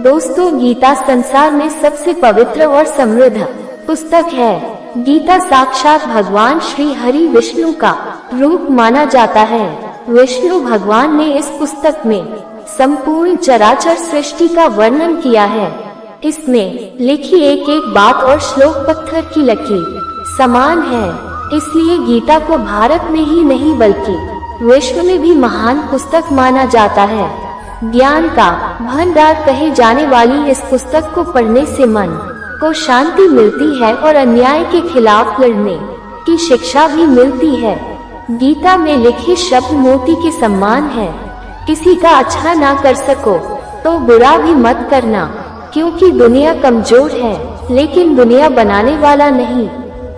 दोस्तों, गीता संसार में सबसे पवित्र और समृद्ध पुस्तक है। गीता साक्षात भगवान श्री हरि विष्णु का रूप माना जाता है। विष्णु भगवान ने इस पुस्तक में संपूर्ण चराचर सृष्टि का वर्णन किया है। इसमें लिखी एक एक बात और श्लोक पत्थर की लकीर समान है। इसलिए गीता को भारत में ही नहीं बल्कि विश्व में भी महान पुस्तक माना जाता है। ज्ञान का भंडार कहे जाने वाली इस पुस्तक को पढ़ने से मन को शांति मिलती है और अन्याय के खिलाफ लड़ने की शिक्षा भी मिलती है। गीता में लिखे शब्द मोती के समान है। किसी का अच्छा ना कर सको तो बुरा भी मत करना, क्योंकि दुनिया कमजोर है लेकिन दुनिया बनाने वाला नहीं।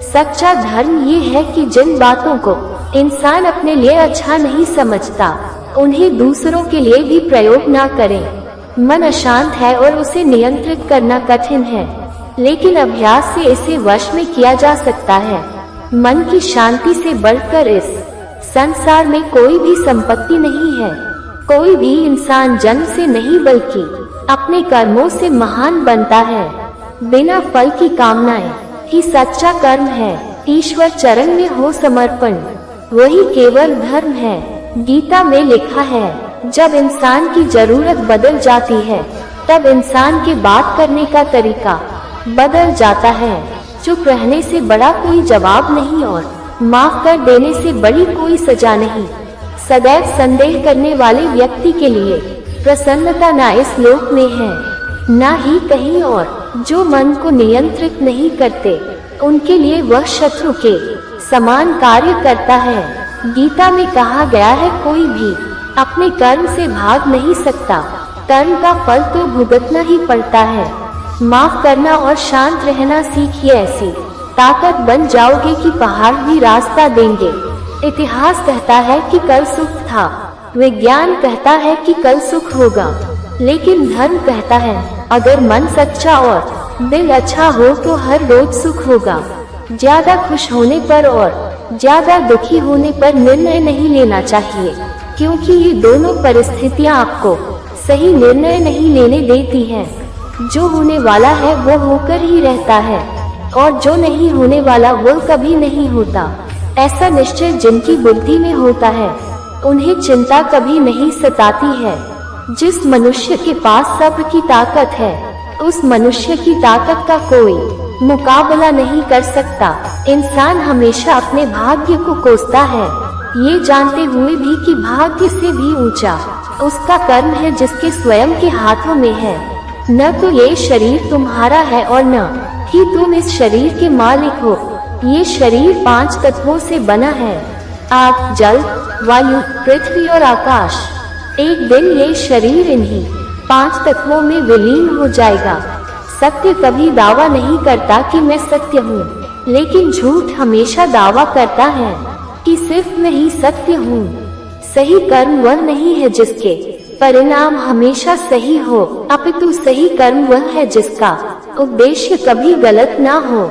सच्चा धर्म ये है कि जिन बातों को इंसान अपने लिए अच्छा नहीं समझता उन्हें दूसरों के लिए भी प्रयोग ना करें। मन अशांत है और उसे नियंत्रित करना कठिन है, लेकिन अभ्यास से इसे वश में किया जा सकता है। मन की शांति से बढ़कर इस संसार में कोई भी संपत्ति नहीं है। कोई भी इंसान जन्म से नहीं बल्कि अपने कर्मों से महान बनता है। बिना फल की कामनाएं ही सच्चा कर्म है। ईश्वर चरण में हो समर्पण, वही केवल धर्म है। गीता में लिखा है, जब इंसान की जरूरत बदल जाती है तब इंसान के बात करने का तरीका बदल जाता है। चुप रहने से बड़ा कोई जवाब नहीं और माफ कर देने से बड़ी कोई सजा नहीं। सदैव संदेह करने वाले व्यक्ति के लिए प्रसन्नता ना इस लोक में है ना ही कहीं और। जो मन को नियंत्रित नहीं करते उनके लिए वह शत्रु के समान कार्य करता है। गीता में कहा गया है, कोई भी अपने कर्म से भाग नहीं सकता। कर्म का फल तो भुगतना ही पड़ता है। माफ करना और शांत रहना सीखिए, ऐसी ताकत बन जाओगे कि पहाड़ भी रास्ता देंगे। इतिहास कहता है कि कल सुख था, विज्ञान कहता है कि कल सुख होगा, लेकिन धर्म कहता है अगर मन सच्चा और दिल अच्छा हो तो हर रोज सुख होगा। ज्यादा खुश होने पर और ज्यादा दुखी होने पर निर्णय नहीं लेना चाहिए, क्योंकि ये दोनों परिस्थितियां आपको सही निर्णय नहीं लेने देती हैं। जो होने वाला है वो होकर ही रहता है और जो नहीं होने वाला वो कभी नहीं होता। ऐसा निश्चय जिनकी बुद्धि में होता है उन्हें चिंता कभी नहीं सताती है। जिस मनुष्य के पास सब्र की ताकत है उस मनुष्य की ताकत का कोई मुकाबला नहीं कर सकता। इंसान हमेशा अपने भाग्य को कोसता है, ये जानते हुए भी कि भाग्य से भी ऊंचा उसका कर्म है जिसके स्वयं के हाथों में है। न तो ये शरीर तुम्हारा है और न ही तुम इस शरीर के मालिक हो। ये शरीर 5 तत्वों से बना है, आग, जल, वायु, पृथ्वी और आकाश। एक दिन ये शरीर इन्हीं 5 तत्वों में विलीन हो जाएगा। सत्य कभी दावा नहीं करता कि मैं सत्य हूँ, लेकिन झूठ हमेशा दावा करता है कि सिर्फ मैं ही सत्य हूँ। सही कर्म वह नहीं है जिसके परिणाम हमेशा सही हो, अपितु सही कर्म वह है जिसका उद्देश्य कभी गलत ना हो।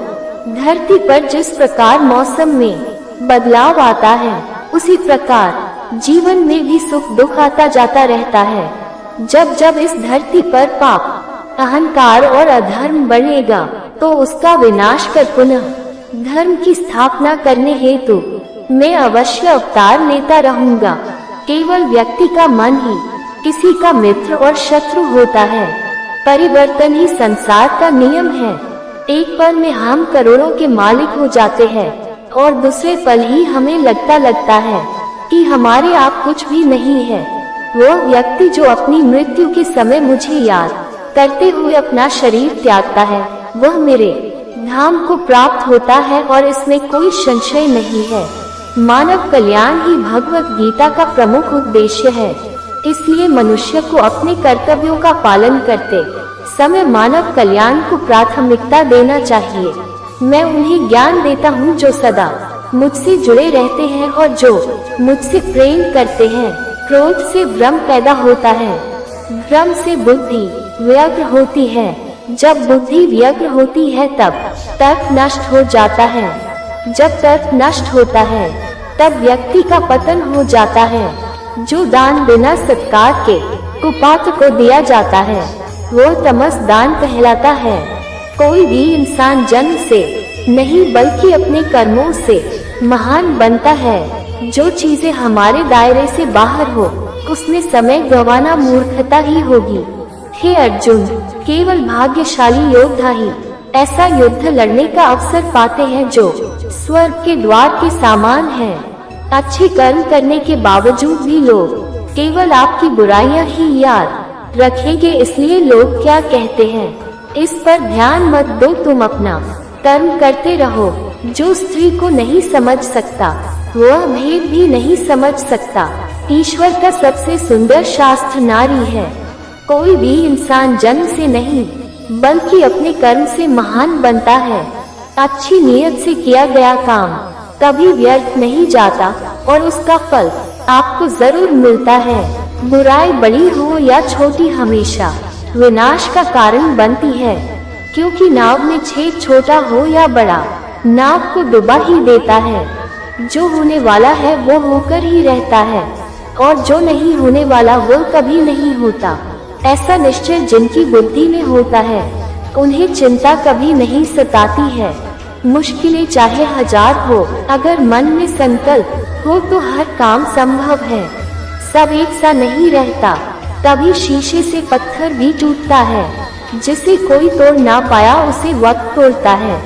धरती पर जिस प्रकार मौसम में बदलाव आता है उसी प्रकार जीवन में भी सुख दुख आता जाता रहता है। जब जब इस धरती पर पाप, अहंकार और अधर्म बढ़ेगा तो उसका विनाश कर पुनः धर्म की स्थापना करने हेतु मैं अवश्य अवतार लेता रहूंगा। केवल व्यक्ति का मन ही किसी का मित्र और शत्रु होता है। परिवर्तन ही संसार का नियम है। एक पल में हम करोड़ों के मालिक हो जाते हैं और दूसरे पल ही हमें लगता है कि हमारे आप कुछ भी नहीं है। वो व्यक्ति जो अपनी मृत्यु के समय मुझे याद करते हुए अपना शरीर त्यागता है वह मेरे धाम को प्राप्त होता है और इसमें कोई संशय नहीं है। मानव कल्याण ही भगवत गीता का प्रमुख उद्देश्य है। इसलिए मनुष्य को अपने कर्तव्यों का पालन करते समय मानव कल्याण को प्राथमिकता देना चाहिए। मैं उन्हें ज्ञान देता हूँ जो सदा मुझसे जुड़े रहते हैं और जो मुझसे प्रेम करते हैं। क्रोध से भ्रम पैदा होता है, भ्रम से बुद्धि व्यग्र होती है। जब बुद्धि व्यग्र होती है तब तर्क नष्ट हो जाता है। जब तर्क नष्ट होता है तब व्यक्ति का पतन हो जाता है। जो दान बिना सत्कार के कुपात्र को दिया जाता है वो तमसदान कहलाता है। कोई भी इंसान जन्म से नहीं बल्कि अपने कर्मों से महान बनता है। जो चीजें हमारे दायरे से बाहर हो उसमें समय गंवाना मूर्खता ही होगी। हे अर्जुन, केवल भाग्यशाली योद्धा ही ऐसा युद्ध लड़ने का अवसर पाते हैं जो स्वर्ग के द्वार के समान है। अच्छे कर्म करने के बावजूद भी लोग केवल आपकी बुराइयां ही याद रखेंगे, इसलिए लोग क्या कहते हैं इस पर ध्यान मत दो, तुम अपना कर्म करते रहो। जो स्त्री को नहीं समझ सकता वह भेद भी नहीं समझ सकता। ईश्वर का सबसे सुंदर शास्त्र नारी है। कोई भी इंसान जन्म से नहीं बल्कि अपने कर्म से महान बनता है। अच्छी नीयत से किया गया काम कभी व्यर्थ नहीं जाता और उसका फल आपको जरूर मिलता है। बुराई बड़ी हो या छोटी हमेशा विनाश का कारण बनती है, क्योंकि नाव में छेद छोटा हो या बड़ा नाव को डुबा ही देता है। जो होने वाला है वो होकर ही रहता है और जो नहीं होने वाला वो कभी नहीं होता। ऐसा निश्चय जिनकी बुद्धि में होता है उन्हें चिंता कभी नहीं सताती है। मुश्किलें चाहे हजार हो, अगर मन में संकल्प हो तो हर काम संभव है। सब एक सा नहीं रहता, कभी शीशे से पत्थर भी टूटता है। जिसे कोई तोड़ ना पाया उसे वक्त तोड़ता है।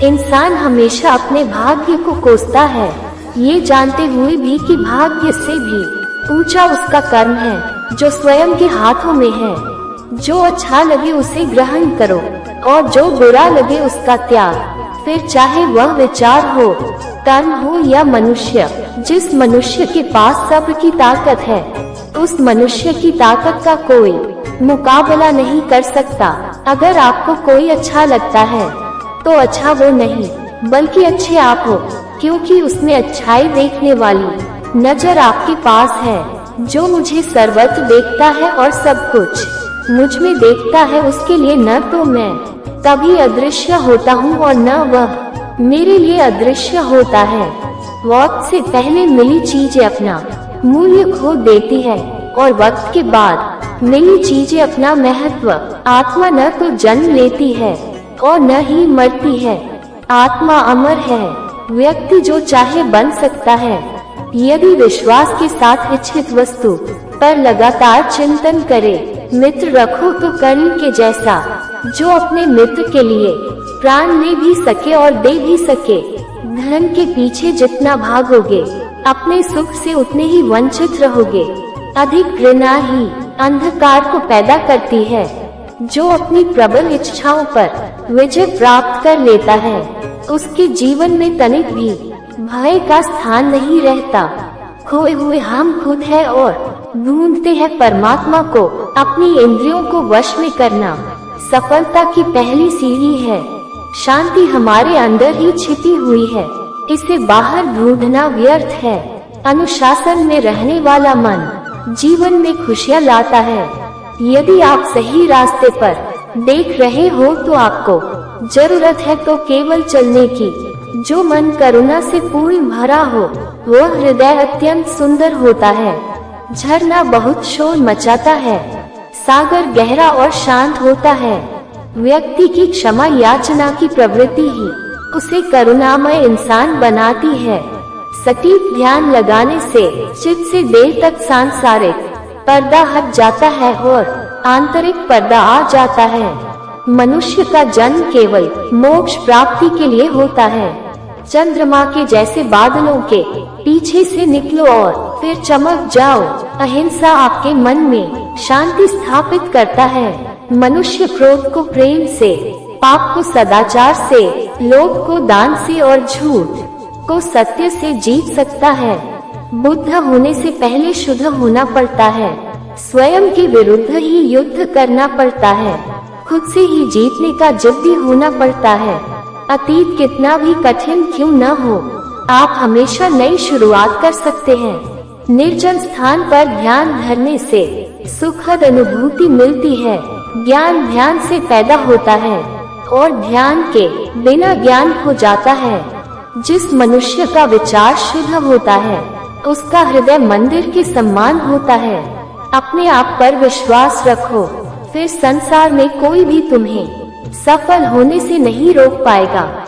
इंसान हमेशा अपने भाग्य को कोसता है, ये जानते हुए भी कि भाग्य से भी ऊंचा उसका कर्म है जो स्वयं के हाथों में है। जो अच्छा लगे उसे ग्रहण करो और जो बुरा लगे उसका त्याग। फिर चाहे वह विचार हो, कर्म हो या मनुष्य। जिस मनुष्य के पास सब्र की ताकत है उस मनुष्य की ताकत का कोई मुकाबला नहीं कर सकता। अगर आपको कोई अच्छा लगता है तो अच्छा वो नहीं बल्कि अच्छे आप हो, क्योंकि उसमें अच्छाई देखने वाली नजर आपके पास है। जो मुझे सर्वत्र देखता है और सब कुछ मुझ में देखता है, उसके लिए न तो मैं कभी अदृश्य होता हूँ और न वह मेरे लिए अदृश्य होता है। वक्त से पहले मिली चीजें अपना मूल्य खो देती है और वक्त के बाद मिली चीजें अपना महत्व। आत्मा न तो जन्म लेती है और न ही मरती है, आत्मा अमर है। व्यक्ति जो चाहे बन सकता है यदि विश्वास के साथ इच्छित वस्तु पर लगातार चिंतन करे। मित्र रखो तो कर्ण के जैसा, जो अपने मित्र के लिए प्राण ले भी सके और दे भी सके। धन के पीछे जितना भागोगे अपने सुख से उतने ही वंचित रहोगे। अधिक घृणा ही अंधकार को पैदा करती है। जो अपनी प्रबल इच्छाओं पर विजय प्राप्त कर लेता है उसके जीवन में तनिक भी भय का स्थान नहीं रहता। खोए हुए हम खुद है और ढूंढते हैं परमात्मा को। अपनी इंद्रियों को वश में करना सफलता की पहली सीढ़ी है। शांति हमारे अंदर ही छिपी हुई है, इसे बाहर ढूंढना व्यर्थ है। अनुशासन में रहने वाला मन जीवन में खुशियाँ लाता है। यदि आप सही रास्ते पर देख रहे हो तो आपको जरूरत है तो केवल चलने की। जो मन करुणा से पूर्ण भरा हो वह हृदय अत्यंत सुंदर होता है। झरना बहुत शोर मचाता है, सागर गहरा और शांत होता है। व्यक्ति की क्षमा याचना की प्रवृत्ति ही उसे करुणामय इंसान बनाती है। सटीक ध्यान लगाने से चित्त से देर तक सांसारिक पर्दा हट जाता है और आंतरिक पर्दा आ जाता है। मनुष्य का जन्म केवल मोक्ष प्राप्ति के लिए होता है। चंद्रमा के जैसे बादलों के पीछे से निकलो और फिर चमक जाओ। अहिंसा आपके मन में शांति स्थापित करता है। मनुष्य क्रोध को प्रेम से, पाप को सदाचार से, लोभ को दान से और झूठ को सत्य से जीत सकता है। बुद्ध होने से पहले शुद्ध होना पड़ता है। स्वयं के विरुद्ध ही युद्ध करना पड़ता है। खुद से ही जीतने का जिद्दी होना पड़ता है। अतीत कितना भी कठिन क्यों न हो, आप हमेशा नई शुरुआत कर सकते हैं। निर्जन स्थान पर ध्यान धरने से सुखद अनुभूति मिलती है। ज्ञान ध्यान से पैदा होता है और ध्यान के बिना ज्ञान हो जाता है। जिस मनुष्य का विचार शुद्ध होता है उसका हृदय मंदिर के समान होता है। अपने आप पर विश्वास रखो, फिर संसार में कोई भी तुम्हें सफल होने से नहीं रोक पाएगा।